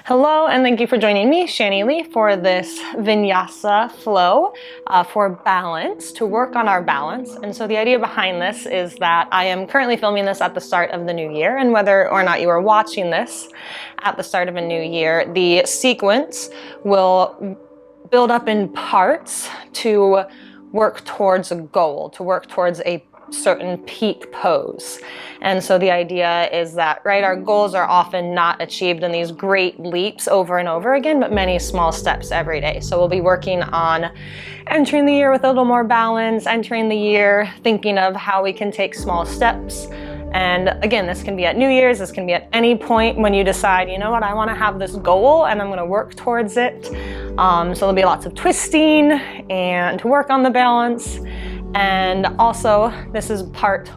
Hello, and thank you for joining me, Shanny Leigh, for this Vinyasa flow for balance, to work on our balance. And so the idea behind this is that I am currently filming this at the start of the new year, and whether or not you are watching this at the start of a new year, the sequence will build up in parts to work towards a goal, to work towards a certain peak pose. And so the idea is that, right, our goals are often not achieved in these great leaps over and over again, but many small steps every day. So we'll be working on entering the year with a little more balance, entering the year thinking of how we can take small steps. And again, this can be at New Year's, this can be at any point when you decide, you know what, I want to have this goal and I'm going to work towards it. So there'll be lots of twisting and to work on the balance. And also, this is part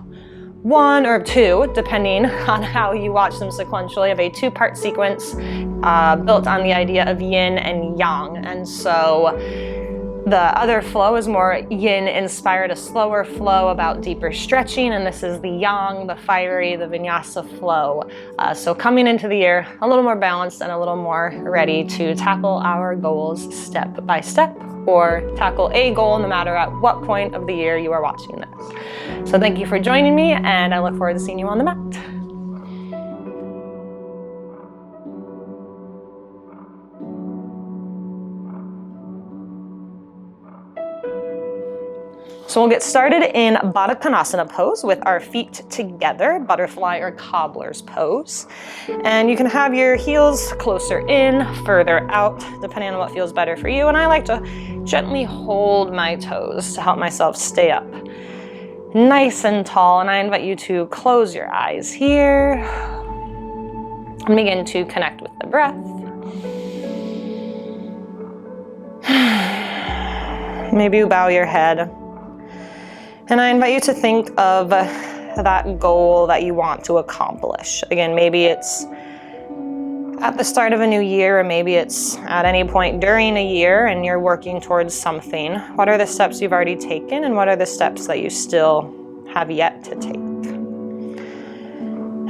1 or 2, depending on how you watch them sequentially, of a 2-part sequence built on the idea of yin and yang. And so the other flow is more yin-inspired, a slower flow about deeper stretching, and this is the yang, the fiery, the vinyasa flow. So coming into the year a little more balanced and a little more ready to tackle our goals step by step, or tackle a goal no matter at what point of the year you are watching this. So thank you for joining me, and I look forward to seeing you on the mat. So we'll get started in Baddha Konasana pose with our feet together, butterfly or cobbler's pose. And you can have your heels closer in, further out, depending on what feels better for you. And I like to gently hold my toes to help myself stay up nice and tall. And I invite you to close your eyes here and begin to connect with the breath. Maybe you bow your head. And I invite you to think of that goal that you want to accomplish. Again, maybe it's at the start of a new year, or maybe it's at any point during a year and you're working towards something. What are the steps you've already taken, and what are the steps that you still have yet to take?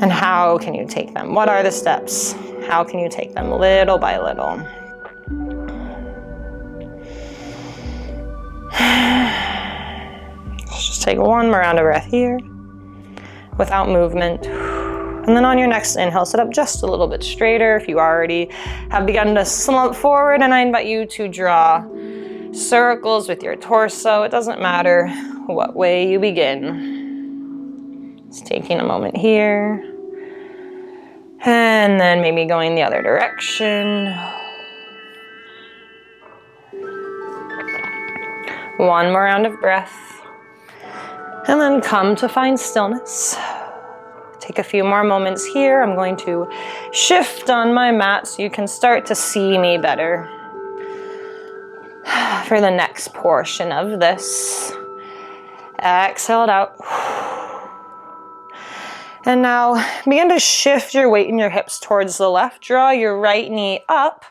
And how can you take them? What are the steps? How can you take them little by little? Just take one more round of breath here without movement. And then on your next inhale, sit up just a little bit straighter if you already have begun to slump forward. And I invite you to draw circles with your torso. It doesn't matter what way you begin. Just taking a moment here. And then maybe going the other direction. One more round of breath. And then come to find stillness. Take a few more moments here. I'm going to shift on my mat so you can start to see me better for the next portion of this. Exhale it out. And now begin to shift your weight in your hips towards the left. Draw your right knee up,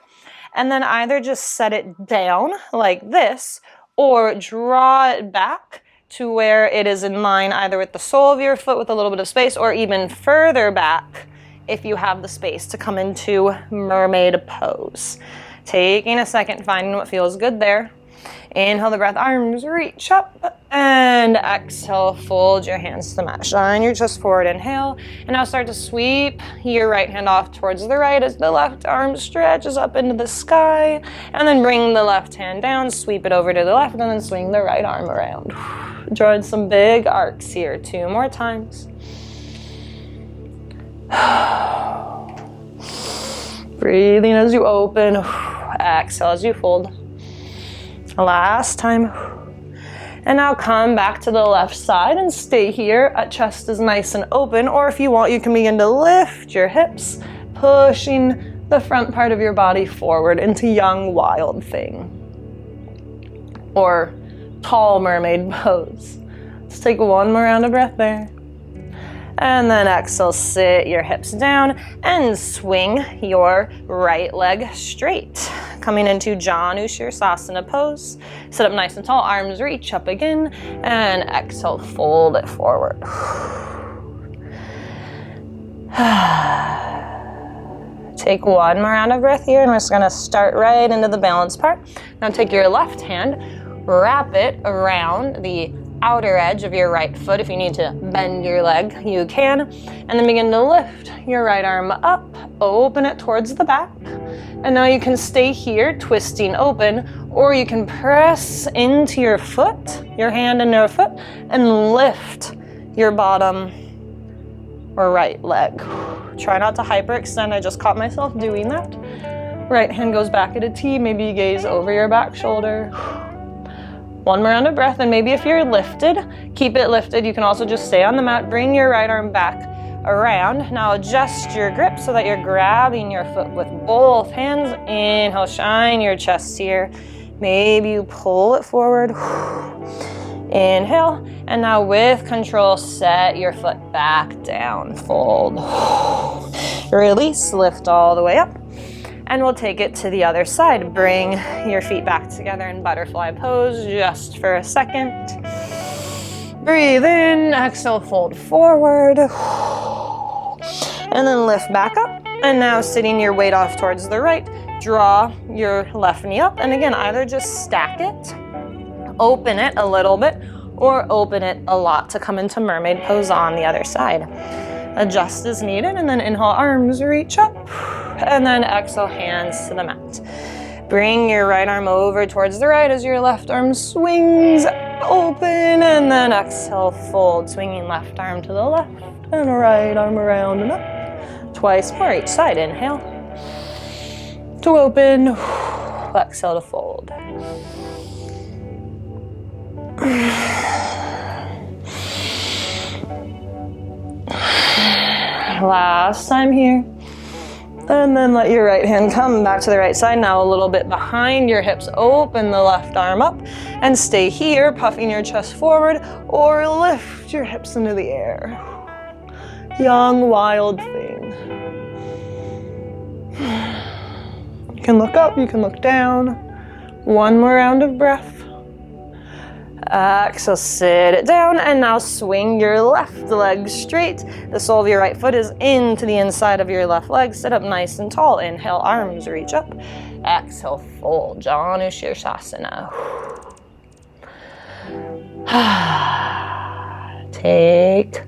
and then either just set it down like this, or draw it back to where it is in line either with the sole of your foot with a little bit of space, or even further back if you have the space to come into mermaid pose. Taking a second, finding what feels good there. Inhale the breath, arms reach up, and exhale, fold your hands to the mat. Shine your chest forward, inhale, and now start to sweep your right hand off towards the right as the left arm stretches up into the sky, and then bring the left hand down, sweep it over to the left, and then swing the right arm around. Drawing some big arcs here, 2 more times. Breathing as you open, exhale as you fold. Last time. And now come back to the left side and stay here. Chest is nice and open, or if you want, you can begin to lift your hips, pushing the front part of your body forward into young wild thing, or tall mermaid pose. Let's take one more round of breath there. And then exhale, sit your hips down and swing your right leg straight. Coming into Janu Sirsasana pose. Sit up nice and tall, arms reach up again, and exhale, fold it forward. Take one more round of breath here, and we're just gonna start right into the balance part. Now take your left hand, wrap it around the outer edge of your right foot. If you need to bend your leg, you can. And then begin to lift your right arm up, open it towards the back. And now you can stay here, twisting open, or you can press into your foot, your hand into your foot, and lift your bottom or right leg. Try not to hyperextend. I just caught myself doing that. Right hand goes back at a T. Maybe you gaze over your back shoulder. One more round of breath, and maybe if you're lifted, keep it lifted. You can also just stay on the mat. Bring your right arm back around. Now adjust your grip so that you're grabbing your foot with both hands. Inhale, shine your chest here. Maybe you pull it forward. Inhale, and now with control, set your foot back down, fold. Release, lift all the way up, and we'll take it to the other side. Bring your feet back together in butterfly pose just for a second. Breathe in, exhale, fold forward, and then lift back up. And now sitting your weight off towards the right, draw your left knee up, and again, either just stack it, open it a little bit, or open it a lot to come into mermaid pose on the other side. Adjust as needed, and then inhale, arms reach up, and then exhale, hands to the mat. Bring your right arm over towards the right as your left arm swings open, and then exhale, fold, swinging left arm to the left, and right arm around and up. Twice more each side. Inhale to open, exhale to fold. Last time here. And then let your right hand come back to the right side. Now a little bit behind your hips. Open the left arm up and stay here, puffing your chest forward, or lift your hips into the air. Young, wild thing. You can look up, you can look down. One more round of breath. Exhale, sit it down, and now swing your left leg straight. The sole of your right foot is into the inside of your left leg. Sit up nice and tall. Inhale, arms reach up. Exhale, fold. Janu Shirsasana. Take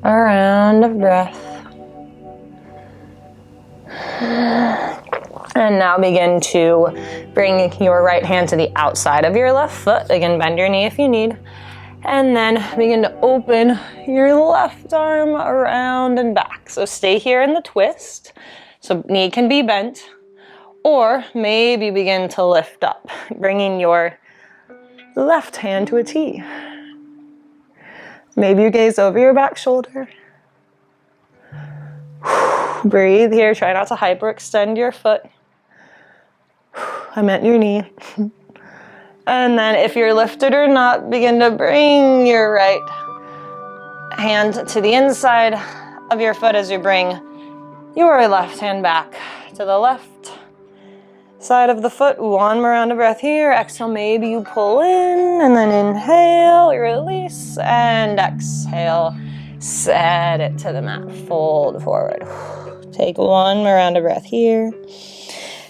a round of breath. And now begin to bring your right hand to the outside of your left foot. Again, bend your knee if you need. And then begin to open your left arm around and back. So stay here in the twist. So knee can be bent. Or maybe begin to lift up, bringing your left hand to a T. Maybe you gaze over your back shoulder. Breathe here. Try not to hyperextend your foot. I meant your knee. And then if you're lifted or not, begin to bring your right hand to the inside of your foot as you bring your left hand back to the left side of the foot. One more round of breath here. Exhale, maybe you pull in, and then inhale, release, and exhale. Set it to the mat. Fold forward. Take one more round of breath here.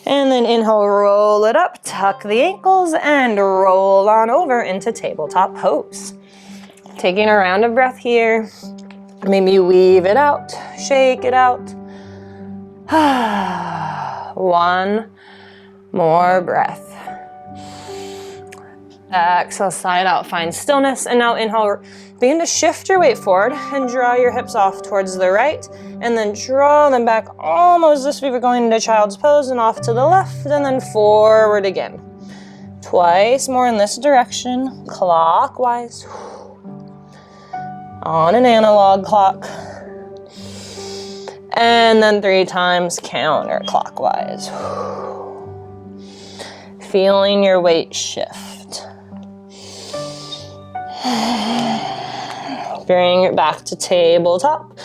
And then inhale, roll it up, tuck the ankles, and roll on over into tabletop pose. Taking a round of breath here. Maybe weave it out, shake it out. One more breath. Exhale, side out, find stillness. And now inhale, begin to shift your weight forward and draw your hips off towards the right. And then draw them back almost as if we were going into child's pose, and off to the left, and then forward again. Twice more in this direction, clockwise. On an analog clock. And then 3 times counterclockwise. Feeling your weight shift. Bring it back to tabletop.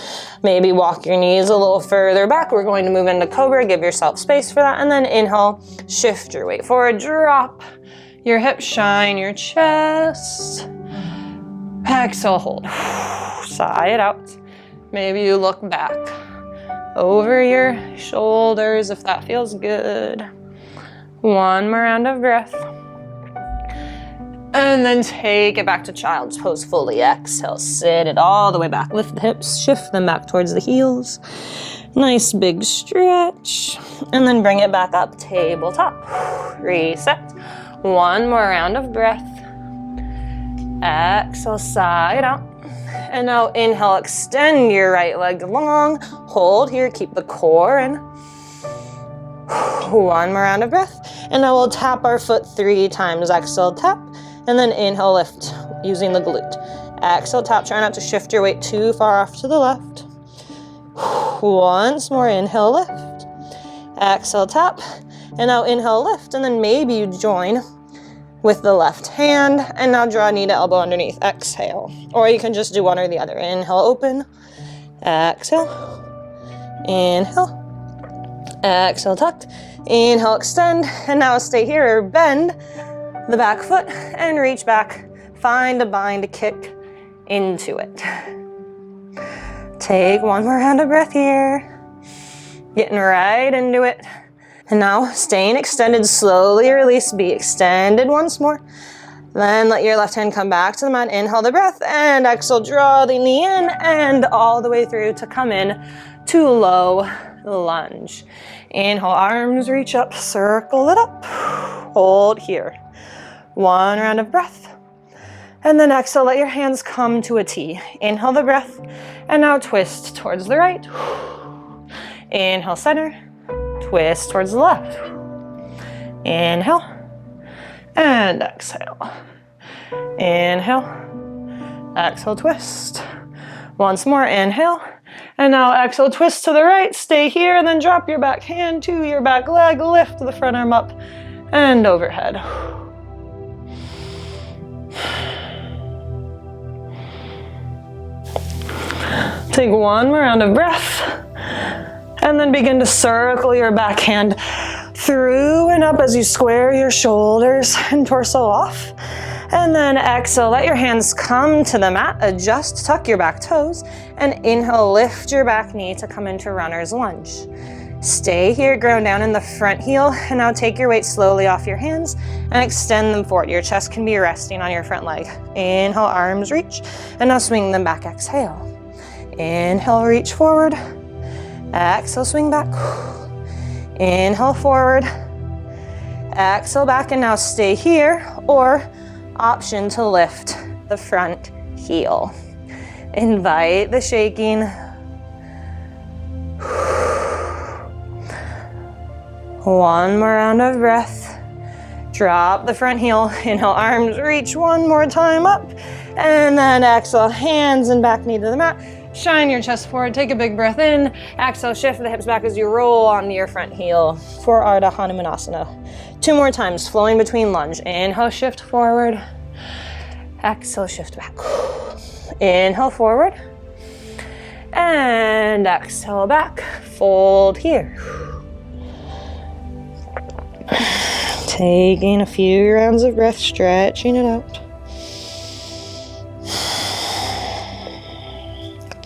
Maybe walk your knees a little further back. We're going to move into Cobra. Give yourself space for that. And then inhale, shift your weight forward, drop your hips, shine your chest. Exhale, hold. Sigh it out. Maybe you look back over your shoulders if that feels good. One more round of breath. And then take it back to child's pose fully. Exhale, sit it all the way back. Lift the hips, shift them back towards the heels. Nice big stretch. And then bring it back up, tabletop. Reset. One more round of breath. Exhale, side out. And now inhale, extend your right leg long. Hold here, keep the core in. One more round of breath. And now we'll tap our foot 3 times. Exhale, tap. And then inhale, lift using the glute. Exhale, tap. Try not to shift your weight too far off to the left. Once more, inhale, lift. Exhale, tap. And now inhale, lift. And then maybe you join with the left hand. And now draw knee to elbow underneath. Exhale. Or you can just do one or the other. Inhale, open. Exhale. Inhale. Exhale, tucked. Inhale, extend. And now stay here. Bend the back foot and reach back. Find a bind, kick into it. Take one more round of breath here. Getting right into it. And now staying extended, slowly release, be extended once more. Then let your left hand come back to the mat. Inhale the breath and exhale, draw the knee in and all the way through to come in to low lunge. Inhale, arms reach up, circle it up. Hold here. One round of breath. And then exhale, let your hands come to a T. Inhale the breath. And now twist towards the right. Inhale, center. Twist towards the left. Inhale. And exhale. Inhale. Exhale, twist. Once more, inhale. And now exhale, twist to the right. Stay here and then drop your back hand to your back leg. Lift the front arm up and overhead. Take one more round of breath. And then begin to circle your back hand through and up as you square your shoulders and torso off. And then exhale, let your hands come to the mat, adjust, tuck your back toes, and inhale, lift your back knee to come into runner's lunge. Stay here, ground down in the front heel, and now take your weight slowly off your hands and extend them forward. Your chest can be resting on your front leg. Inhale, arms reach, and now swing them back, exhale. Inhale, reach forward. Exhale, swing back. Inhale, forward. Exhale, back, and now stay here, or option to lift the front heel. Invite the shaking. One more round of breath. Drop the front heel. Inhale, arms reach one more time up. And then exhale, hands and back knee to the mat. Shine your chest forward, take a big breath in. Exhale, shift the hips back as you roll onto your front heel for Ardha Hanumanasana. 2 more times, flowing between lunge. Inhale, shift forward. Exhale, shift back. Inhale, forward. And exhale, back. Fold here. Taking a few rounds of breath, stretching it out.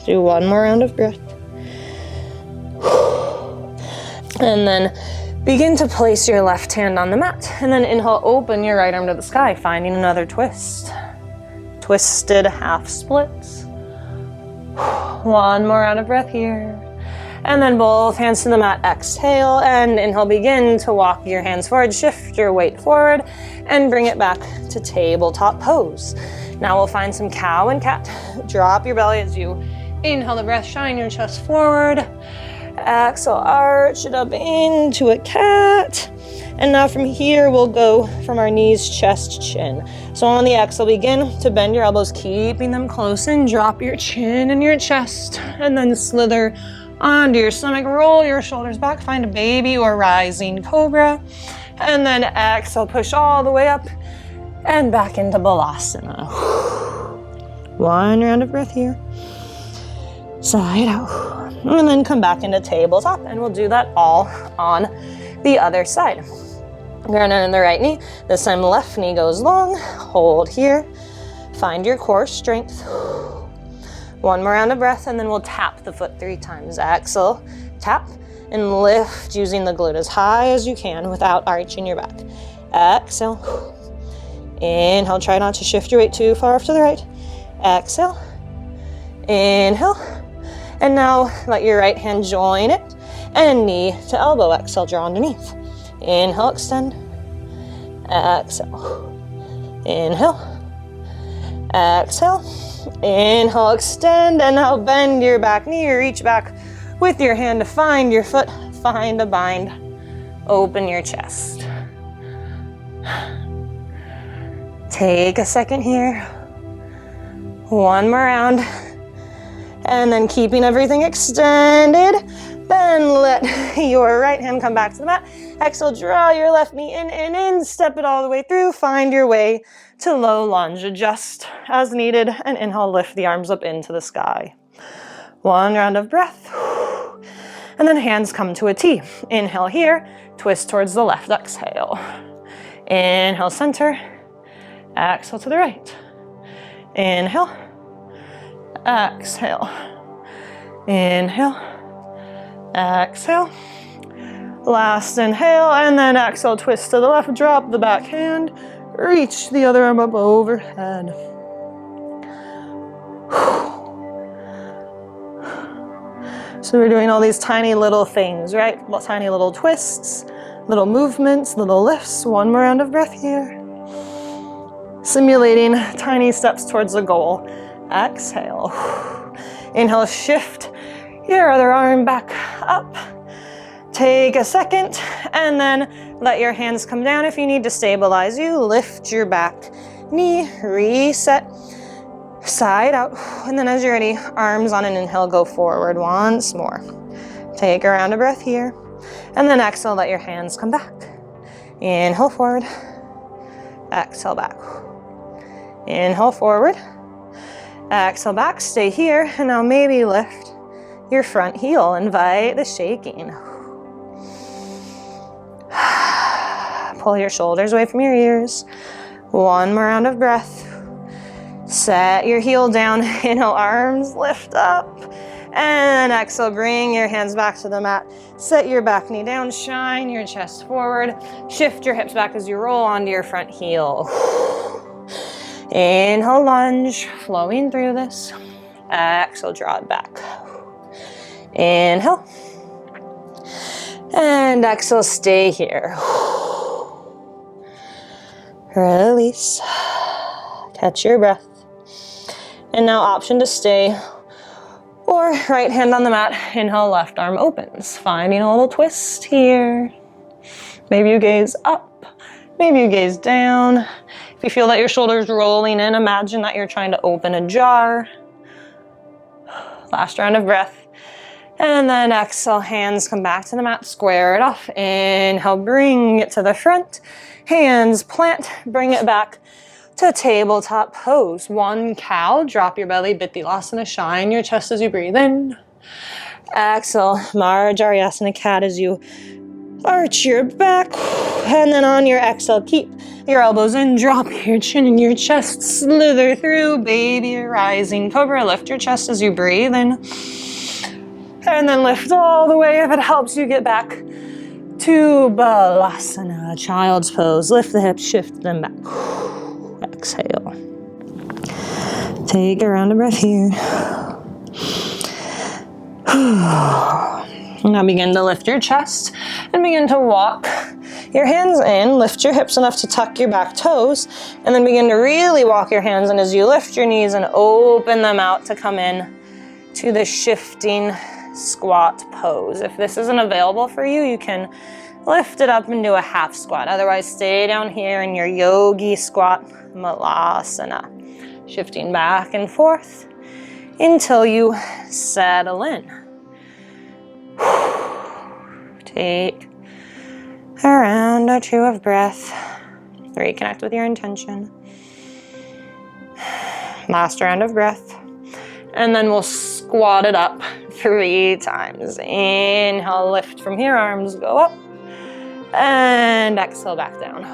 Do one more round of breath. And then begin to place your left hand on the mat. And then inhale, open your right arm to the sky, finding another twist. Twisted half splits. One more round of breath here. And then both hands to the mat, exhale, and inhale, begin to walk your hands forward, shift your weight forward, and bring it back to tabletop pose. Now we'll find some cow and cat. Drop your belly as you inhale the breath, shine your chest forward. Exhale, arch it up into a cat. And now from here, we'll go from our knees, chest, chin. So on the exhale, begin to bend your elbows, keeping them close, and drop your chin and your chest. And then slither onto your stomach, roll your shoulders back, find a baby or rising cobra. And then exhale, push all the way up and back into Balasana. One round of breath here. Side out. And then come back into tabletop, and we'll do that all on the other side. Ground down in the right knee. This time left knee goes long. Hold here. Find your core strength. One more round of breath, and then we'll tap the foot 3 times. Exhale, Tap and lift using the glute as high as you can without arching your back. Exhale. Inhale, try not to shift your weight too far off to the right. Exhale. Inhale. And now let your right hand join it and knee to elbow. Exhale, draw underneath. Inhale, extend. Exhale. Inhale. Exhale. Inhale, extend, and now bend your back knee or reach back with your hand to find your foot, find a bind. Open your chest. Take a second here. One more round. And then keeping everything extended, then let your right hand come back to the mat. Exhale, draw your left knee in, step it all the way through, find your way to low lunge. Adjust as needed, and inhale, lift the arms up into the sky. One round of breath. And then hands come to a T. Inhale here, twist towards the left, exhale. Inhale, center. Exhale to the right. Inhale. Exhale. Inhale. Exhale. Last inhale, and then exhale, twist to the left, drop the back hand, reach the other arm up overhead. So we're doing all these tiny little things, right? Tiny little twists, little movements, little lifts. One more round of breath here. Simulating tiny steps towards the goal. Exhale. Inhale, shift your other arm back up. Take a second, and then let your hands come down if you need to stabilize you. Lift your back knee, reset, side out. And then as you're ready, arms on an inhale, go forward once more. Take a round of breath here. And then exhale, let your hands come back. Inhale forward, exhale back. Inhale forward, exhale back, stay here. And now maybe lift your front heel, invite the shaking. Pull your shoulders away from your ears. One more round of breath. Set your heel down. Inhale, arms lift up. And exhale, bring your hands back to the mat. Set your back knee down, shine your chest forward. Shift your hips back as you roll onto your front heel. Inhale, lunge, flowing through this. Exhale, draw it back. Inhale. And exhale, stay here. Release. Catch your breath. And now option to stay or right hand on the mat. Inhale, left arm opens. Finding a little twist here. Maybe you gaze up. Maybe you gaze down. If you feel that your shoulders rolling in, imagine that you're trying to open a jar. Last round of breath. And then exhale, hands come back to the mat, square it off. Inhale, bring it to the front. Hands plant, bring it back to tabletop pose. One cow, drop your belly, Bithilasana, shine your chest as you breathe in. Exhale, Marjarayasana cat as you arch your back. And then on your exhale, keep your elbows in, drop your chin and your chest, slither through, baby rising cobra. Lift your chest as you breathe in. And then lift all the way if it helps you get back to Balasana, child's pose. Lift the hips, shift them back. Exhale. Take a round of breath here. Now begin to lift your chest and begin to walk your hands in. Lift your hips enough to tuck your back toes, and then begin to really walk your hands in as you lift your knees and open them out to come in to the shifting squat pose. If this isn't available for you, you can lift it up and do a half squat. Otherwise, stay down here in your yogi squat, malasana. Shifting back and forth until you settle in. Take a round or two of breath. Reconnect with your intention. Last round of breath. And then we'll squat it up 3 times. Inhale, lift from here, arms go up. And exhale, back down.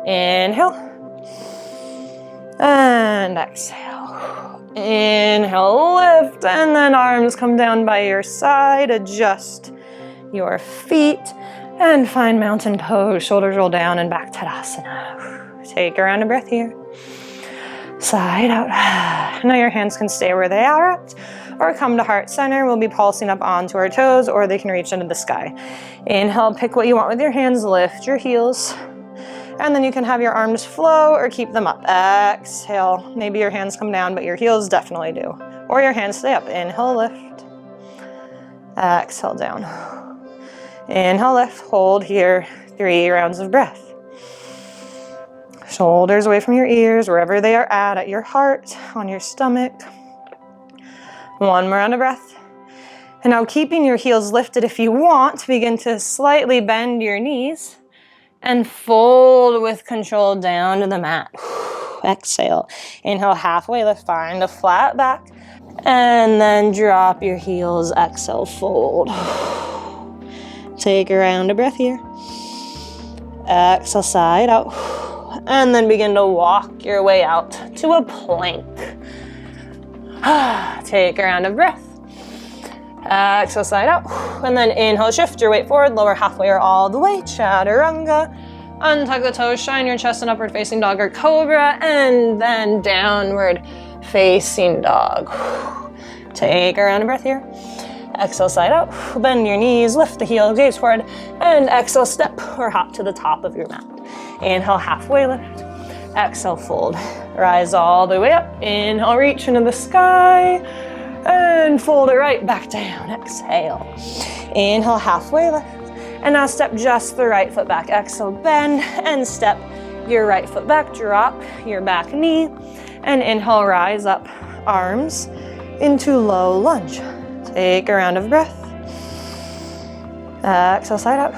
Inhale. And exhale. Inhale, lift, and then arms come down by your side. Adjust your feet and find mountain pose. Shoulders roll down and back, Tadasana. Take a round of breath here. Side out. Now your hands can stay where they are at, or come to heart center. We'll be pulsing up onto our toes, or they can reach into the sky. Inhale, pick what you want with your hands, lift your heels, and then you can have your arms flow or keep them up. Exhale, maybe your hands come down, but your heels definitely do. Or your hands stay up. Inhale, lift. Exhale, down. Inhale, lift, hold here, 3 rounds of breath. Shoulders away from your ears, wherever they are at your heart, on your stomach. 1 more round of breath. And now keeping your heels lifted, if you want, begin to slightly bend your knees and fold with control down to the mat. Exhale. Inhale, halfway lift, find a flat back. And then drop your heels, exhale, fold. Take a round of breath here. Exhale, side out. And then begin to walk your way out to a plank. Take a round of breath. Exhale, side out. And then inhale, shift your weight forward, lower halfway or all the way, chaturanga. Untuck the toes, shine your chest and upward facing dog or cobra, and then downward facing dog. Take a round of breath here. Exhale, side out. Bend your knees, lift the heel, gaze forward, and exhale, step or hop to the top of your mat. Inhale, halfway lift. Exhale, fold. Rise all the way up. Inhale, reach into the sky. And fold it right back down. Exhale. Inhale, halfway lift. And now step just the right foot back. Exhale, bend and step your right foot back. Drop your back knee. And inhale, rise up. Arms into low lunge. Take a round of breath. Exhale, side out.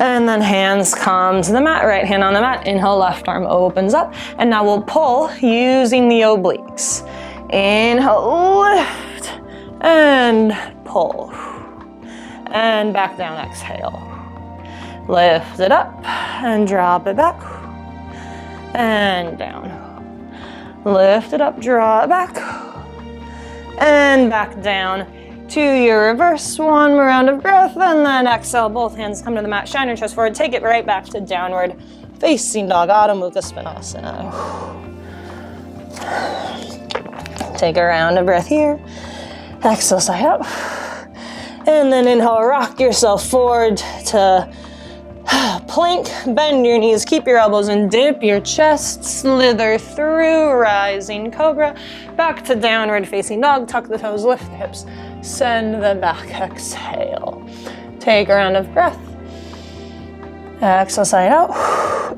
And then hands come to the mat, right hand on the mat. Inhale, left arm opens up. And now we'll pull using the obliques. Inhale, lift, and pull. And back down, exhale. Lift it up, and drop it back. And down. Lift it up, draw it back. And back down. To your reverse. 1 more round of breath, and then exhale. Both hands come to the mat. Shine your chest forward. Take it right back to downward facing dog, Adho Mukha Svanasana. Take a round of breath here. Exhale, side up. And then inhale, rock yourself forward to plank. Bend your knees, keep your elbows and dip your chest. Slither through, rising cobra. Back to downward facing dog. Tuck the toes, lift the hips. Send them back, exhale. Take a round of breath. Exhale, side out.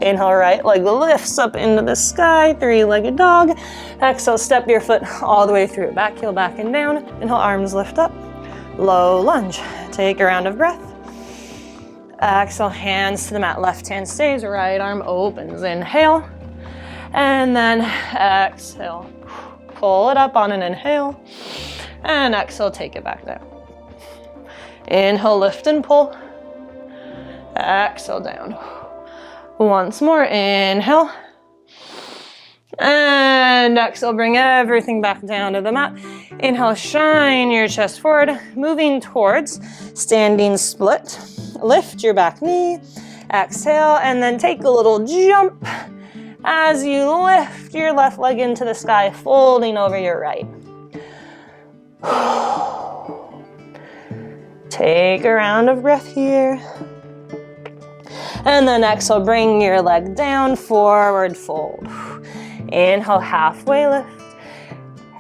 Inhale, right leg lifts up into the sky, 3-legged dog. Exhale, step your foot all the way through. Back heel back and down. Inhale, arms lift up. Low lunge. Take a round of breath. Exhale, hands to the mat. Left hand stays, right arm opens. Inhale. And then exhale. Pull it up on an inhale. And exhale, take it back down. Inhale, lift and pull. Exhale, down. Once more, inhale. And exhale, bring everything back down to the mat. Inhale, shine your chest forward, moving towards standing split. Lift your back knee. Exhale, and then take a little jump as you lift your left leg into the sky, folding over your right. Take a round of breath here. And then exhale, bring your leg down, forward fold. Inhale, halfway lift.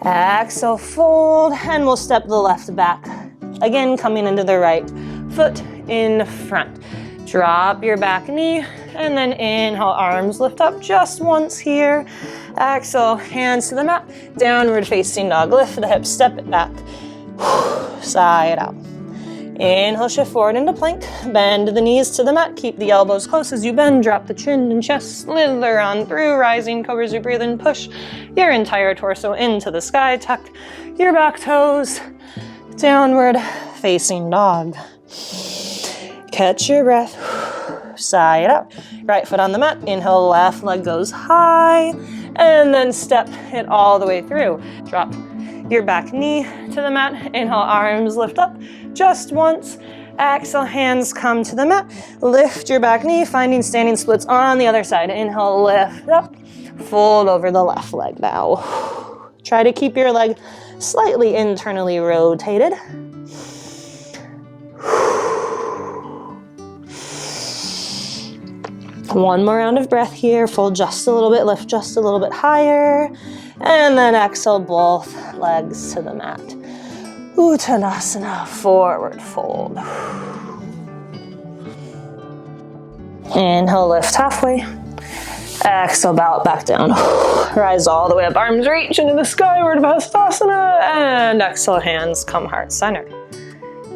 Exhale, fold, and we'll step the left back. Again, coming into the right foot in front. Drop your back knee, and then inhale, arms lift up just once here. Exhale, hands to the mat, downward facing dog. Lift the hips, step it back. Side out. Inhale, shift forward into plank. Bend the knees to the mat. Keep the elbows close as you bend. Drop the chin and chest. Slither on through. Rising cobra as you breathe in. Push your entire torso into the sky. Tuck your back toes. Downward facing dog. Catch your breath. Side out. Right foot on the mat. Inhale, left leg goes high. and then step it all the way through. Drop your back knee to the mat. Inhale, arms lift up just once. Exhale, hands come to the mat. Lift your back knee, finding standing splits on the other side. Inhale, lift up. Fold over the left leg now. Try to keep your leg slightly internally rotated. One more round of breath here. Fold just a little bit, lift just a little bit higher. And then exhale, both legs to the mat. Uttanasana, forward fold. Inhale, lift halfway. Exhale, bow it back down. Rise all the way up, arms reach into the skyward Vinyasa. And exhale, hands come heart center.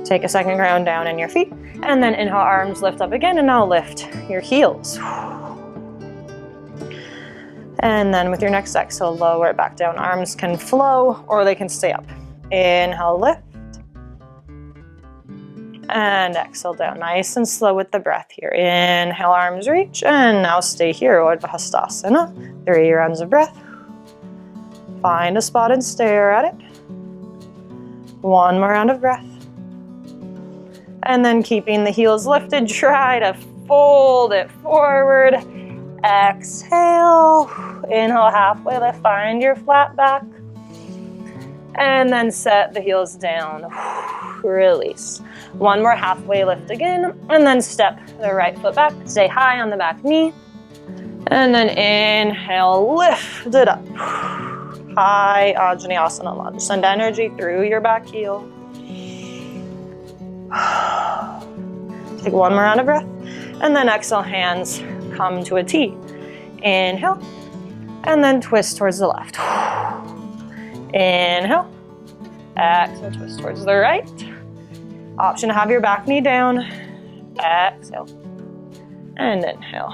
Take a second, ground down in your feet. And then inhale, arms lift up again, and now lift your heels. And then with your next exhale, lower it back down. Arms can flow or they can stay up. Inhale, lift. And exhale down, nice and slow with the breath here. Inhale, arms reach, and now stay here, Urdhva 3 rounds of breath. Find a spot and stare at it. One more round of breath. And then keeping the heels lifted, try to fold it forward. Exhale, inhale, halfway lift, find your flat back. And then set the heels down, release. One more halfway lift again, and then step the right foot back. Stay high on the back knee. And then inhale, lift it up. High Ajnasana lunge. Send energy through your back heel. Take one more round of breath. And then exhale, hands come to a T. Inhale, and then twist towards the left. Inhale, exhale, twist towards the right. Option to have your back knee down. Exhale, and inhale.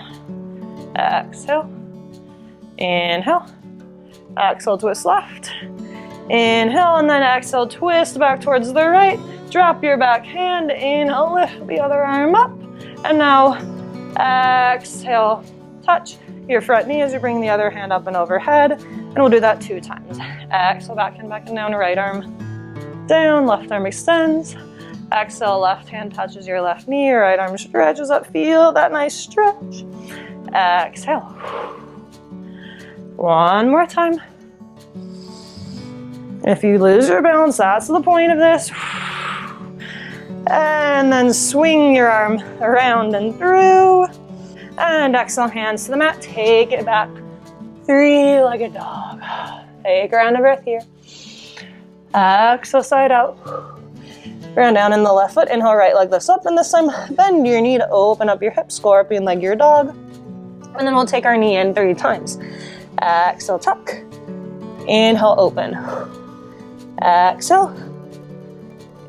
Exhale, inhale. Exhale, twist left. Inhale, and then exhale, twist back towards the right. Drop your back hand, inhale, lift the other arm up. And now, exhale, touch your front knee as you bring the other hand up and overhead. And we'll do that 2 times. Exhale, back and down, right arm down, left arm extends. Exhale, left hand touches your left knee, your right arm stretches up. Feel that nice stretch. Exhale. One more time. If you lose your balance, that's the point of this. And then swing your arm around and through. And exhale, hands to the mat. Take it back. 3-legged dog. Take a round of breath here. Exhale, side out. Ground down in the left foot. Inhale, right leg lifts up. And this time, bend your knee to open up your hip. Scorpion leg, your dog. And then we'll take our knee in 3 times. Exhale, tuck. Inhale, open. Exhale.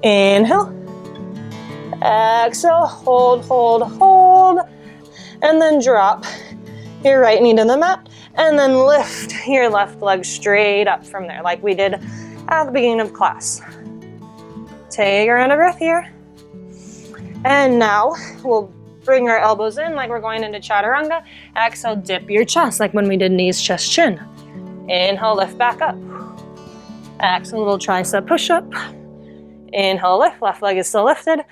Inhale. Exhale, hold, hold, hold. And then drop your right knee to the mat. And then lift your left leg straight up from there, like we did at the beginning of class. Take a round of breath here. And now we'll bring our elbows in like we're going into chaturanga. Exhale, dip your chest like when we did knees, chest, chin. Inhale, lift back up. Exhale, little tricep push-up. Inhale, lift, left leg is still lifted.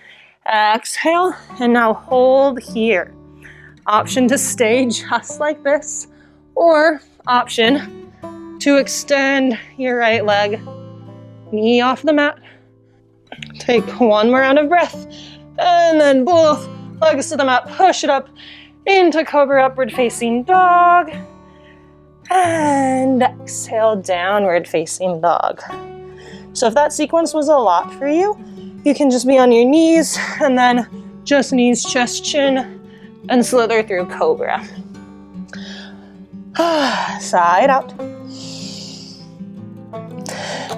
Exhale, and now hold here. Option to stay just like this, or option to extend your right leg, knee off the mat. Take one more round of breath, and then both legs to the mat, push it up into Cobra Upward Facing Dog, and exhale, Downward Facing Dog. So if that sequence was a lot for you, you can just be on your knees, and then just knees, chest, chin, and slither through Cobra. Side out.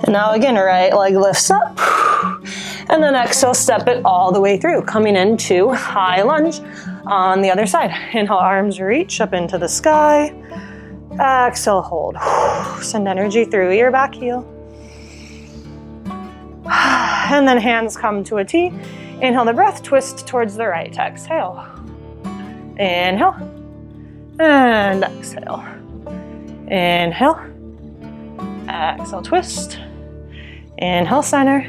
And now again, right leg lifts up. And then exhale, step it all the way through, coming into high lunge on the other side. Inhale, arms reach up into the sky. Exhale, hold. Send energy through your back heel. And then hands come to a T. Inhale the breath, twist towards the right. Exhale. Inhale. And exhale. Inhale. Exhale, twist. Inhale, center.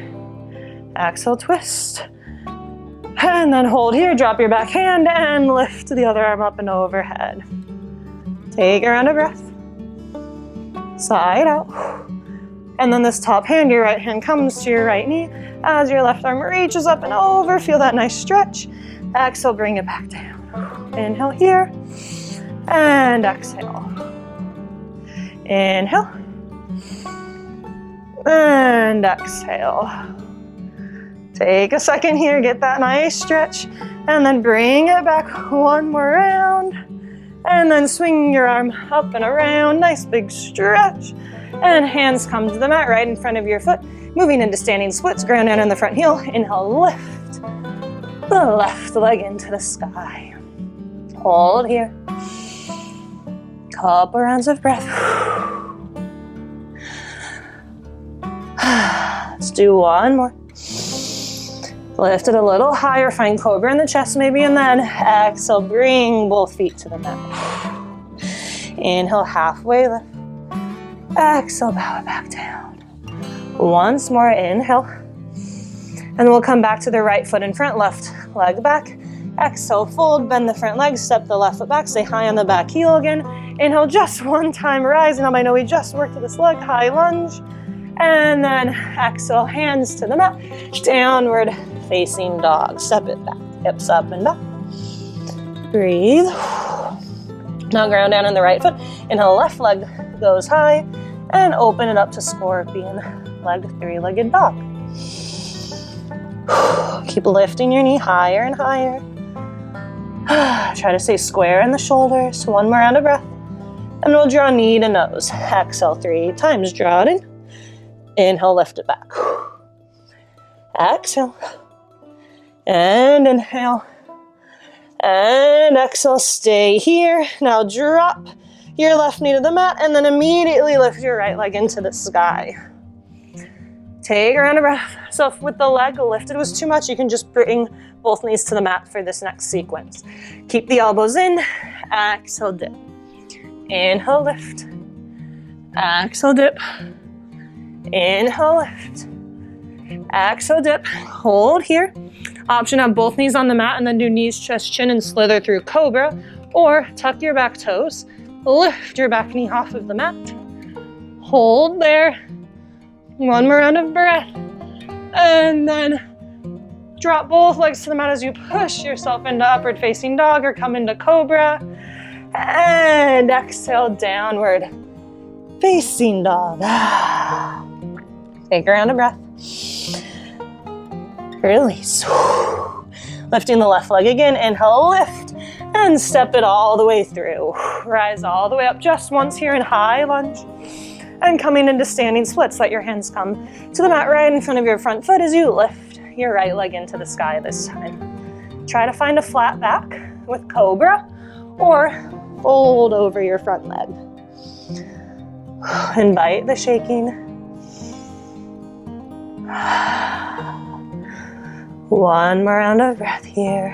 Exhale, twist. And then hold here, drop your back hand and lift the other arm up and overhead. Take a round of breath. Side out. And then this top hand, your right hand comes to your right knee as your left arm reaches up and over. Feel that nice stretch. Exhale, bring it back down. Inhale here. And exhale. Inhale. And exhale. Take a second here, get that nice stretch, and then bring it back one more round. And then swing your arm up and around, nice big stretch. And hands come to the mat right in front of your foot, moving into standing splits, ground down on the front heel. Inhale, lift the left leg into the sky. Hold here. Couple rounds of breath. Let's do one more. Lift it a little higher, find cobra in the chest maybe, and then exhale, bring both feet to the mat. Inhale, halfway lift. Exhale, bow it back down. Once more, inhale. And then we'll come back to the right foot in front, left leg back. Exhale, fold, bend the front leg, step the left foot back, stay high on the back heel again. Inhale, just one time, rising up. I know we just worked this leg, high lunge. And then exhale, hands to the mat, downward facing dog. Step it back, hips up and back. Breathe. Now ground down on the right foot. Inhale, left leg goes high and open it up to scorpion, leg, three-legged dog. Keep lifting your knee higher and higher. Try to stay square in the shoulders. One more round of breath. And we'll draw knee to nose. Exhale 3 times, draw it in. Inhale, lift it back. Exhale. And inhale. And exhale, stay here. Now drop your left knee to the mat and then immediately lift your right leg into the sky. Take a round of breath. So if with the leg lifted was too much, you can just bring both knees to the mat for this next sequence. Keep the elbows in. Exhale, dip. Inhale, lift. Exhale, dip. Inhale, lift. Exhale, dip. Hold here. Option have both knees on the mat and then do knees, chest, chin, and slither through cobra. Or tuck your back toes. Lift your back knee off of the mat. Hold there. One more round of breath. And then drop both legs to the mat as you push yourself into upward facing dog or come into cobra. And exhale, downward facing dog. Take a round of breath. Release. Lifting the left leg again. Inhale, lift. And step it all the way through. Rise all the way up just once here in high lunge. And coming into standing splits. Let your hands come to the mat right in front of your front foot as you lift your right leg into the sky this time. Try to find a flat back with cobra or fold over your front leg. Invite the shaking. One more round of breath here.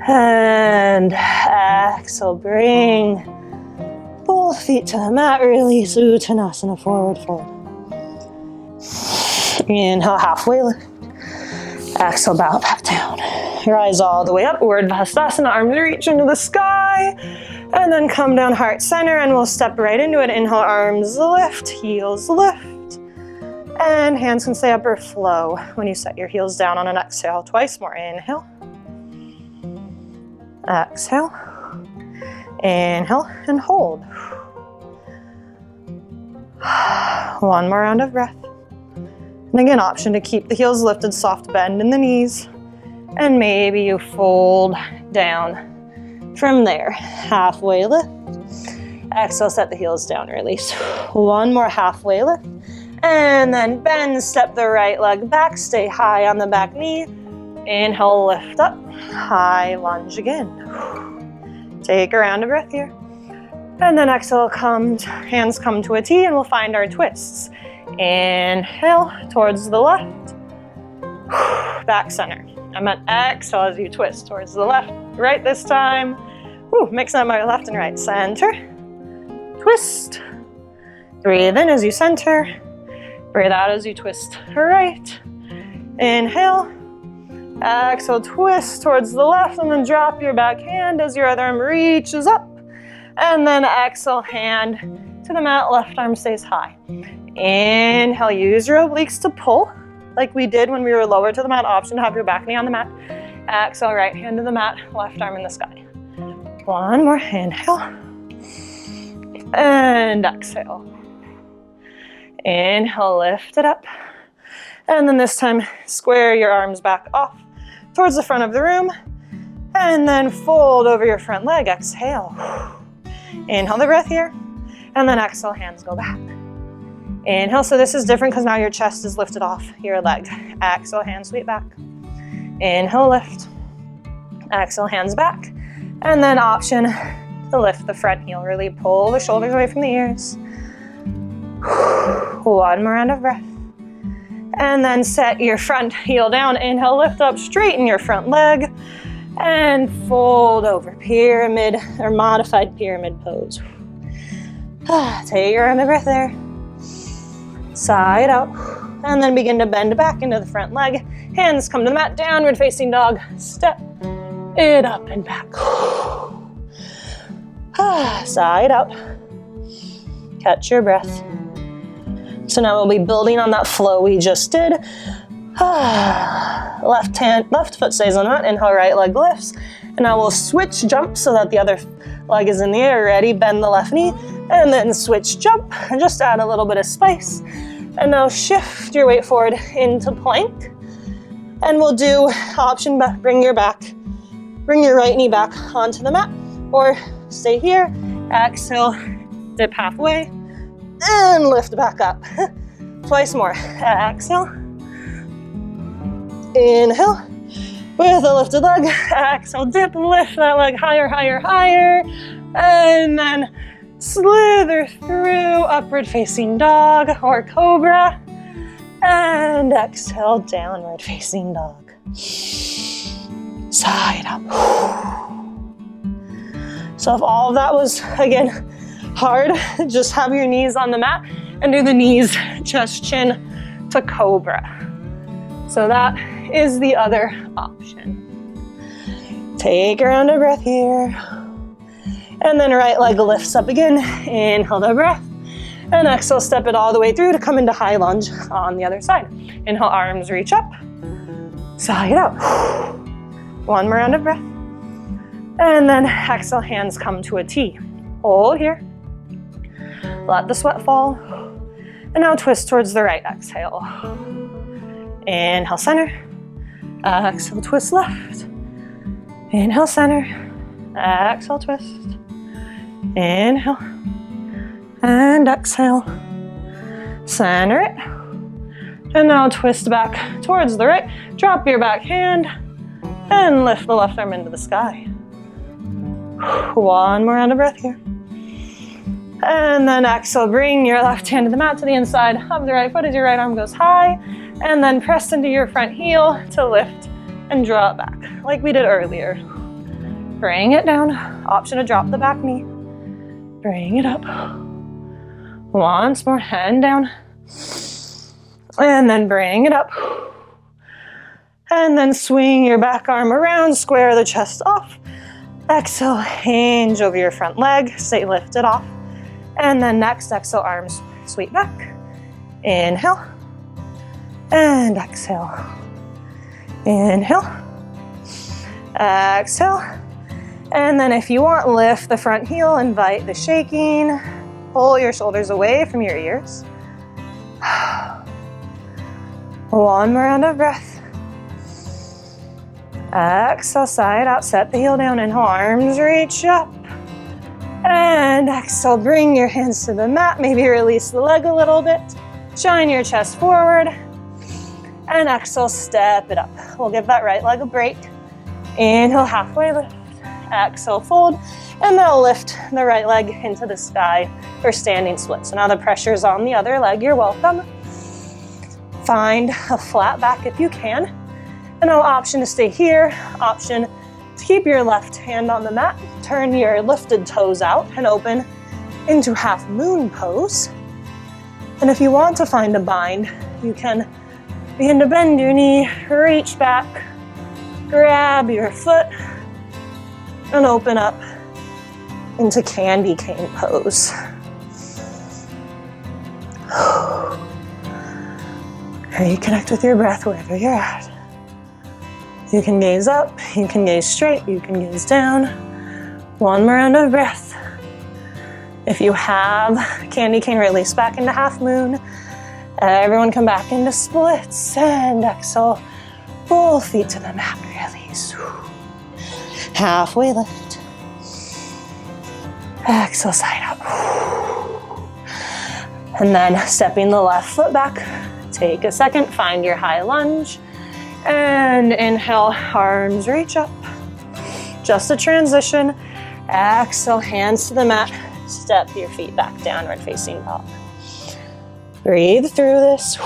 And exhale, bring both feet to the mat, release Uttanasana, forward fold. Inhale, halfway lift. Exhale, bow back down. Rise all the way up, Urdhva Hastasana, arms reach into the sky. And then come down heart center and we'll step right into it. Inhale, arms lift, heels lift. And hands can stay up or flow when you set your heels down on an exhale. Twice more, inhale. Exhale. Inhale and hold. One more round of breath. And again, option to keep the heels lifted, soft bend in the knees. And maybe you fold down from there. Halfway lift. Exhale, set the heels down, release. One more halfway lift. And then bend, step the right leg back, stay high on the back knee. Inhale, lift up, high lunge again. Take a round of breath here. And then exhale, hands come to a T and we'll find our twists. Inhale towards the left, back center. I meant exhale as you twist towards the left, right this time. Mixing up my left and right. Center, twist. Breathe in as you center. Breathe out as you twist right. Inhale. Exhale, twist towards the left and then drop your back hand as your other arm reaches up. And then exhale, hand to the mat, left arm stays high. Inhale, use your obliques to pull like we did when we were lower to the mat. Option to have your back knee on the mat. Exhale, right hand to the mat, left arm in the sky. One more, inhale. And exhale. Inhale, lift it up. And then this time, square your arms back off towards the front of the room. And then fold over your front leg, exhale. Inhale the breath here. And then exhale, hands go back. Inhale, so this is different because now your chest is lifted off your leg. Exhale, hands sweep back. Inhale, lift. Exhale, hands back. And then option to lift the front heel. Really pull the shoulders away from the ears. One more round of breath. And then set your front heel down. Inhale, lift up, straighten your front leg. And fold over, pyramid or modified pyramid pose. Take your round of breath there. Side out. And then begin to bend back into the front leg. Hands come to the mat, downward facing dog. Step it up and back. Side out. Catch your breath. So now we'll be building on that flow we just did. Left foot stays on the mat. Inhale, right leg lifts. And now we'll switch jump so that the other leg is in the air. Ready? Bend the left knee. And then switch jump. And just add a little bit of spice. And now shift your weight forward into plank. And we'll do option, bring your right knee back onto the mat. Or stay here. Exhale, dip halfway. And lift back up. Twice more. Exhale. Inhale. With a lifted leg. Exhale, dip, lift that leg higher, higher, higher. And then slither through upward facing dog or cobra. And exhale, downward facing dog. Side up. So if all of that was, again, hard, just have your knees on the mat and do the knees, chest, chin to cobra. So that is the other option. Take a round of breath here. And then right leg lifts up again. Inhale the breath. And exhale, step it all the way through to come into high lunge on the other side. Inhale, arms reach up. Side out. One more round of breath. And then exhale, hands come to a T. Hold here. Let the sweat fall. And now twist towards the right. Exhale. Inhale, center. Exhale, twist left. Inhale, center. Exhale, twist. Inhale. And exhale. Center it. And now twist back towards the right. Drop your back hand. And lift the left arm into the sky. One more round of breath here. And then exhale, bring your left hand to the mat to the inside of the right foot as your right arm goes high. And then press into your front heel to lift and draw it back, like we did earlier. Bring it down. Option to drop the back knee. Bring it up. Once more, and down. And then bring it up. And then swing your back arm around, square the chest off. Exhale, hinge over your front leg, stay lifted off. And then next, exhale, arms sweep back. Inhale. And exhale. Inhale. Exhale. And then if you want, lift the front heel, invite the shaking. Pull your shoulders away from your ears. One more round of breath. Exhale, side out, set the heel down, inhale, arms reach up. And exhale, bring your hands to the mat, maybe release the leg a little bit. Shine your chest forward. And exhale, step it up. We'll give that right leg a break. Inhale, halfway lift. Exhale, fold. And then lift the right leg into the sky for standing split. So now the pressure's on the other leg, you're welcome. Find a flat back if you can. And now option to stay here, option to keep your left hand on the mat, turn your lifted toes out and open into half moon pose. And if you want to find a bind, you can begin to bend your knee, reach back, grab your foot, and open up into candy cane pose. Reconnect with your breath wherever you're at. You can gaze up, you can gaze straight, you can gaze down. One more round of breath. If you have candy cane, release back into half moon. Everyone come back into splits and exhale. Full feet to the mat, release. Halfway lift. Exhale, side up. And then stepping the left foot back. Take a second, find your high lunge. And inhale, arms reach up. Just a transition. Exhale, hands to the mat. Step your feet back, downward facing dog. Breathe through this.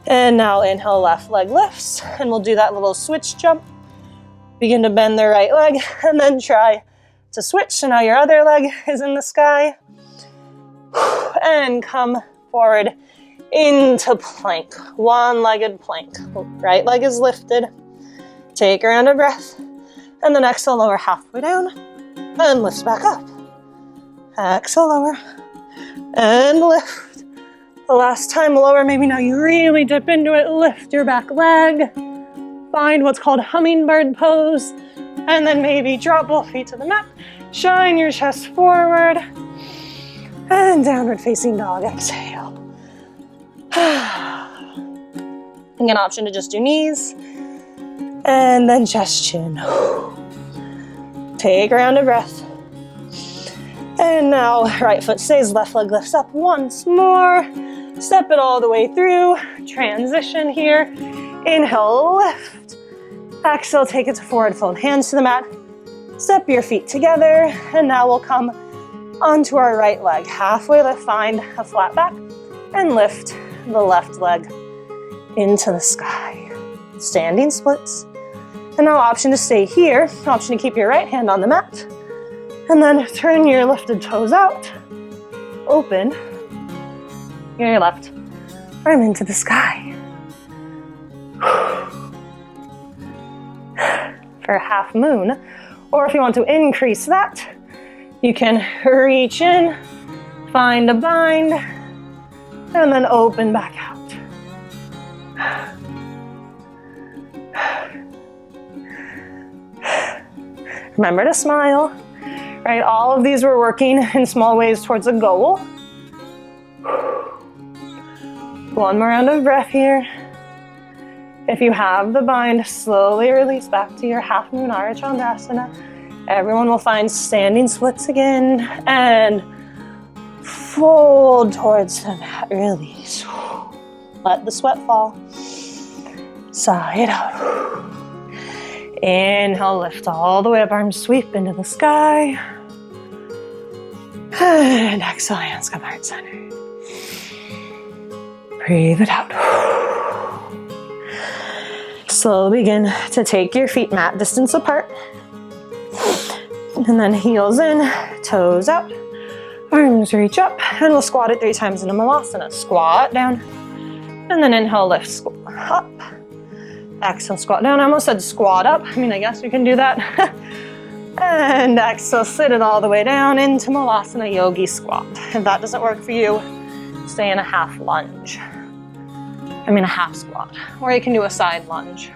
And now inhale, left leg lifts. And we'll do that little switch jump. Begin to bend the right leg and then try to switch. So now your other leg is in the sky. And come forward into plank, one-legged plank. Right leg is lifted. Take a round of breath. And then exhale, lower halfway down. And lift back up. Exhale, lower. And lift. The last time, lower. Maybe now you really dip into it. Lift your back leg. Find what's called hummingbird pose. And then maybe drop both feet to the mat. Shine your chest forward. And downward facing dog. Exhale. You get an option to just do knees. And then chest chin. Take a round of breath. And now right foot stays, left leg lifts up once more. Step it all the way through. Transition here. Inhale, lift. Exhale, take it to forward fold. Hands to the mat. Step your feet together. And now we'll come onto our right leg. Halfway lift, find a flat back. And lift the left leg into the sky. Standing splits. And now option to stay here. Option to keep your right hand on the mat. And then turn your lifted toes out. Open your left arm into the sky. For half moon. Or if you want to increase that, you can reach in, find a bind, and then open back out. Remember to smile. Right, all of these we're working in small ways towards a goal. One more round of breath here. If you have the bind, slowly release back to your half moon Arachandasana. Everyone will find standing splits again and fold towards the mat. Release. Let the sweat fall. Side out. Inhale, lift all the way up, arms sweep into the sky. And exhale, hands come heart center. Breathe it out. Slowly begin to take your feet mat distance apart. And then heels in, toes out, arms reach up, and we'll squat it 3 times in a Malasana. Squat down, and then inhale, lift, up. Exhale, squat down. I almost said squat up. I mean, I guess we can do that. And exhale, sit it all the way down into Malasana Yogi Squat. If that doesn't work for you, stay in a half lunge. I mean a half squat. Or you can do a side lunge.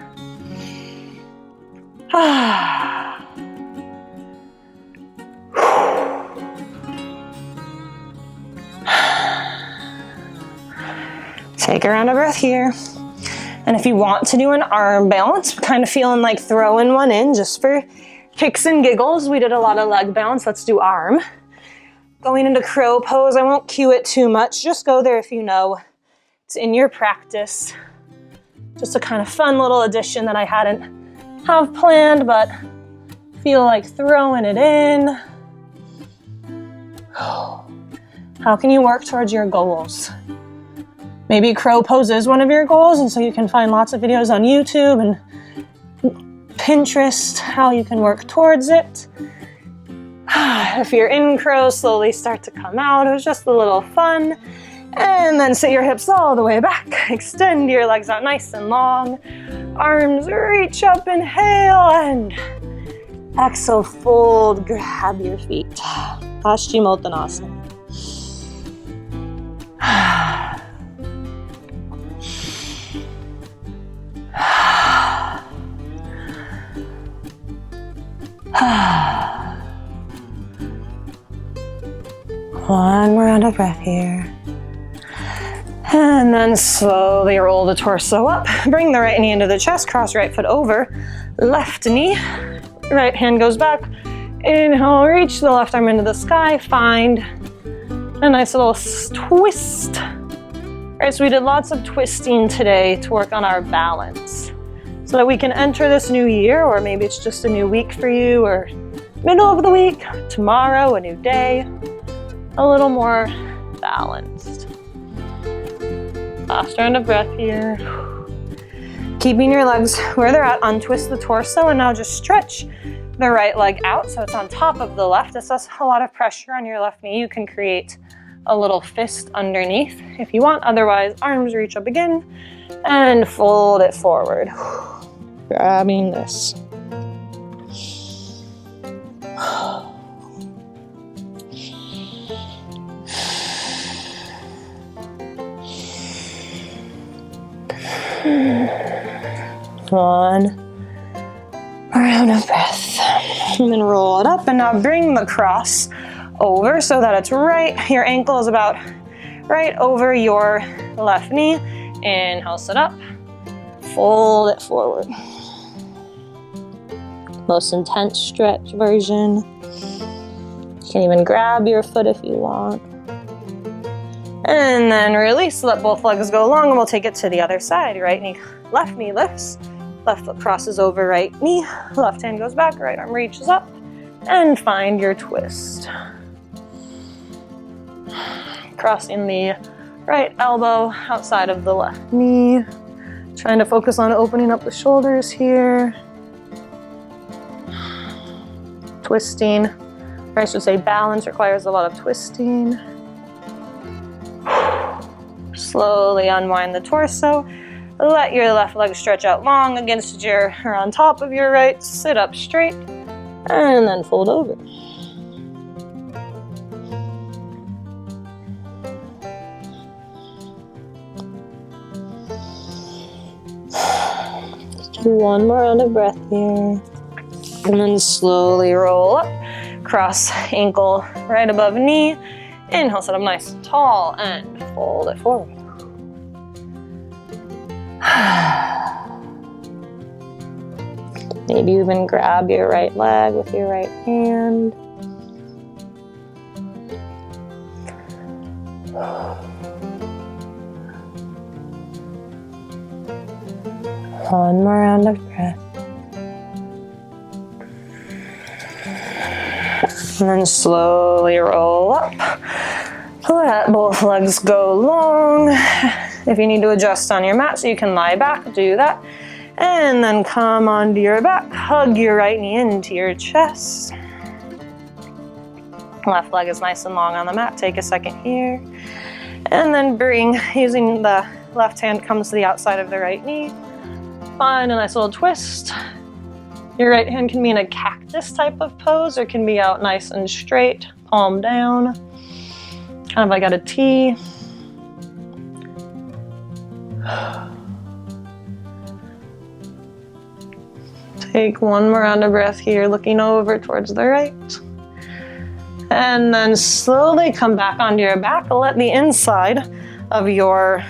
Take a round of breath here. And if you want to do an arm balance, kind of feeling like throwing one in just for kicks and giggles. We did a lot of leg balance. Let's do arm. Going into crow pose. I won't cue it too much. Just go there if you know it's in your practice. Just a kind of fun little addition that I hadn't have planned, but feel like throwing it in. How can you work towards your goals? Maybe crow pose is one of your goals, and so you can find lots of videos on YouTube and Pinterest, how you can work towards it. If you're in crow, slowly start to come out. It was just a little fun. And then sit your hips all the way back. Extend your legs out nice and long. Arms reach up, inhale, and exhale, fold, grab your feet. Paschimottanasana. One more round of breath here. And then slowly roll the torso up. Bring the right knee into the chest, cross right foot over, left knee. Right hand goes back. Inhale, reach the left arm into the sky. Find a nice little twist. All right, so we did lots of twisting today to work on our balance so that we can enter this new year, or maybe it's just a new week for you, or middle of the week, tomorrow, a new day, a little more balanced. Last round of breath here. Keeping your legs where they're at, untwist the torso, and now just stretch the right leg out so it's on top of the left. This has a lot of pressure on your left knee. You can create a little fist underneath if you want. Otherwise, arms reach up again and fold it forward. Grabbing this. One round of breath. And then roll it up, and now bring the cross over so that it's right. Your ankle is about right over your left knee. Inhale, sit up. Fold it forward. Most intense stretch version. You can even grab your foot if you want. And then release, let both legs go long, and we'll take it to the other side. Right knee lifts, left foot crosses over right knee, left hand goes back, right arm reaches up, and find your twist. Crossing the right elbow outside of the left knee. Trying to focus on opening up the shoulders here. Twisting, or I should say balance requires a lot of twisting. Slowly unwind the torso. Let your left leg stretch out long against your, or on top of your right. Sit up straight, and then fold over. Let's do one more round of breath here. And then slowly roll up. Cross ankle right above knee. Inhale, sit up nice and tall, and fold it forward. Maybe even grab your right leg with your right hand. One more round of breath. And then slowly roll up. Let both legs go long. If you need to adjust on your mat so you can lie back, do that. And then come onto your back. Hug your right knee into your chest. Left leg is nice and long on the mat. Take a second here. And then bring, using the left hand, comes to the outside of the right knee. Find a nice little twist. Your right hand can be in a cactus type of pose, or can be out nice and straight, palm down. Kind of like at a T. Take one more round of breath here, looking over towards the right. And then slowly come back onto your back. Let the inside of your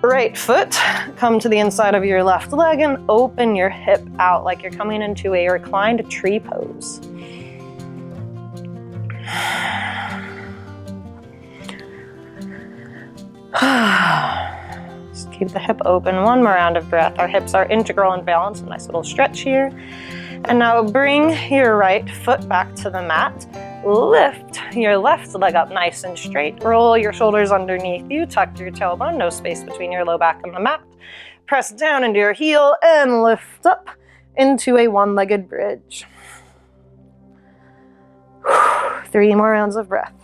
right foot come to the inside of your left leg, and open your hip out like you're coming into a reclined tree pose. Just keep the hip open. One more round of breath. Our hips are integral and balanced. A nice little stretch here. And now bring your right foot back to the mat. Lift your left leg up nice and straight. Roll your shoulders underneath you. Tuck your tailbone. No space between your low back and the mat. Press down into your heel and lift up into a one-legged bridge. 3 more rounds of breath.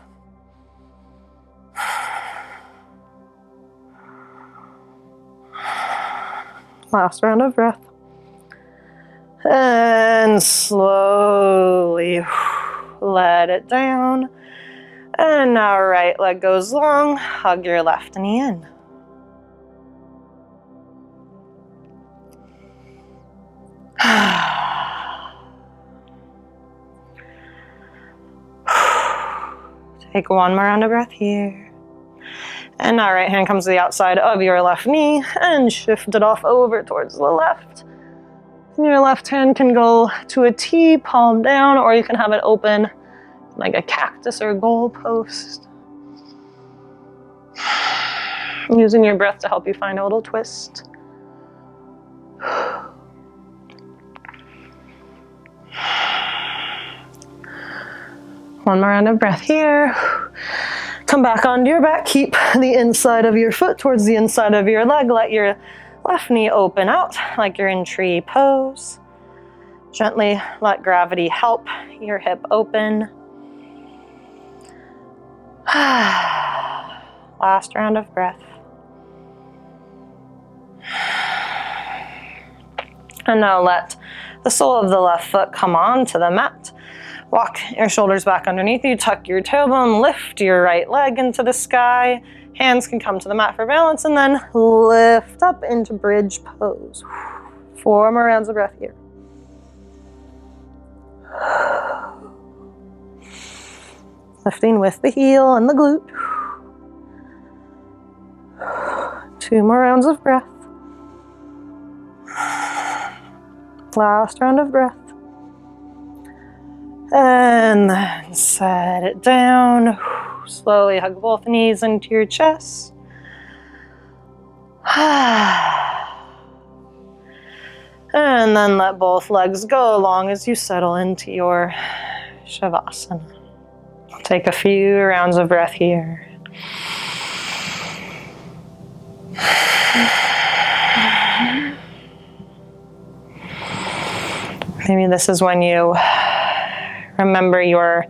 Last round of breath. And slowly let it down. And now right leg goes long. Hug your left knee in. Take 1 more round of breath here. And now right hand comes to the outside of your left knee and shift it off over towards the left. And your left hand can go to a T, palm down, or you can have it open like a cactus or a goalpost. Using your breath to help you find a little twist. One more round of breath here. Come back onto your back. Keep the inside of your foot towards the inside of your leg. Let your left knee open out like you're in tree pose. Gently let gravity help your hip open. Last round of breath. And now let the sole of the left foot come onto the mat. Walk your shoulders back underneath you, tuck your tailbone, lift your right leg into the sky. Hands can come to the mat for balance, and then lift up into bridge pose. 4 more rounds of breath here. Lifting with the heel and the glute. 2 more rounds of breath. Last round of breath. And then set it down. Slowly hug both knees into your chest. And then let both legs go long as you settle into your Shavasana. Take a few rounds of breath here. Maybe this is when you remember your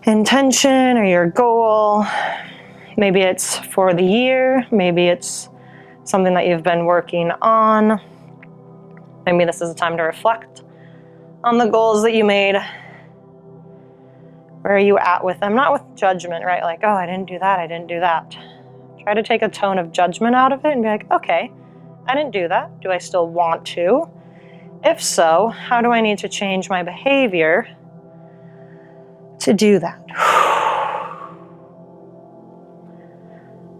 intention or your goal. Maybe it's for the year. Maybe it's something that you've been working on. Maybe this is a time to reflect on the goals that you made. Where are you at with them? Not with judgment, right? Like, oh, I didn't do that, I didn't do that. Try to take a tone of judgment out of it and be like, okay, I didn't do that. Do I still want to? If so, how do I need to change my behavior to do that?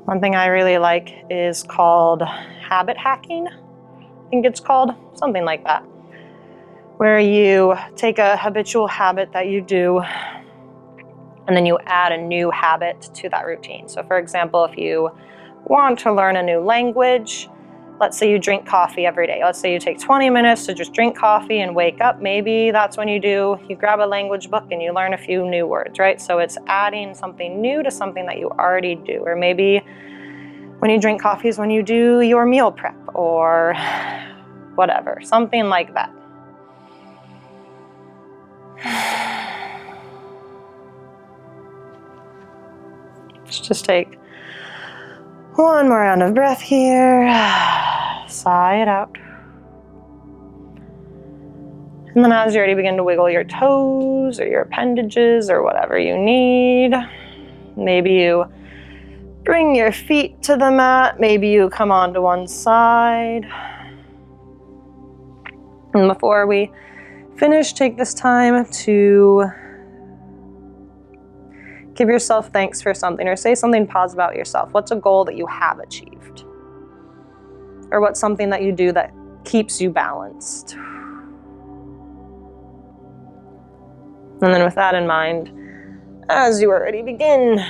One thing I really like is called habit hacking. I think it's called something like that, where you take a habitual habit that you do and then you add a new habit to that routine. So for example, if you want to learn a new language, let's say you drink coffee every day. Let's say you take 20 minutes to just drink coffee and wake up. Maybe that's when you grab a language book and you learn a few new words, right? So it's adding something new to something that you already do. Or maybe when you drink coffee is when you do your meal prep or whatever, something like that. Let's just take 1 more round of breath here. Sigh it out. And then as you're ready, begin to wiggle your toes or your appendages or whatever you need. Maybe you bring your feet to the mat. Maybe you come onto one side. And before we finish, take this time to give yourself thanks for something or say something positive about yourself. What's a goal that you have achieved? Or what's something that you do that keeps you balanced? And then with that in mind, as you already begin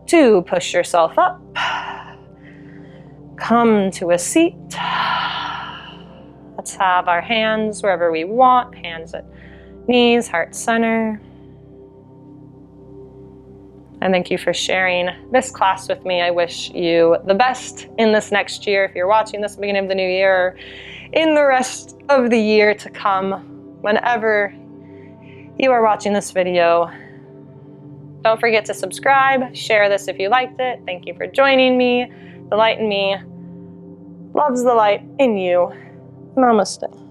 to push yourself up, come to a seat. Let's have our hands wherever we want, hands at knees, heart center. And thank you for sharing this class with me. I wish you the best in this next year. If you're watching this at the beginning of the new year, or in the rest of the year to come, whenever you are watching this video, Don't forget to subscribe, share this if you liked it. Thank you for joining me. The light in me loves the light in you. Namaste.